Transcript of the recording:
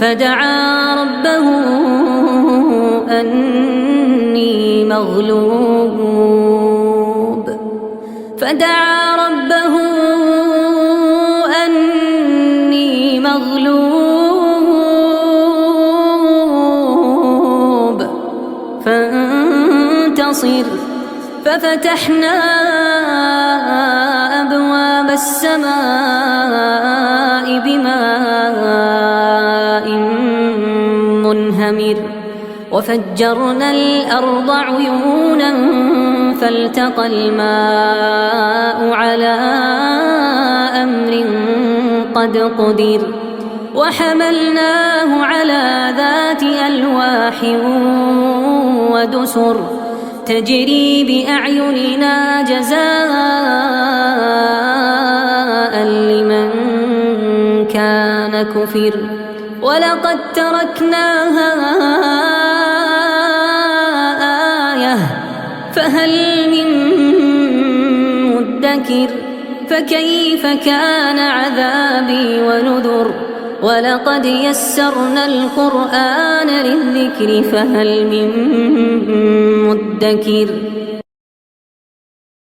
فدعا ربه أني مغلوب فانتصر. ففتحنا أبواب السماء بماء منهمر وفجرنا الأرض عيونا فالتقى الماء على أمر قد قدر وحملناه على ذات ألواح ودسر تجري بأعيننا جزاء لمن كان كفر. ولقد تركناها آية فهل من مدكر. فكيف كان عذابي ونذر. ولقد يسرنا القرآن للذكر فهل من مدكر.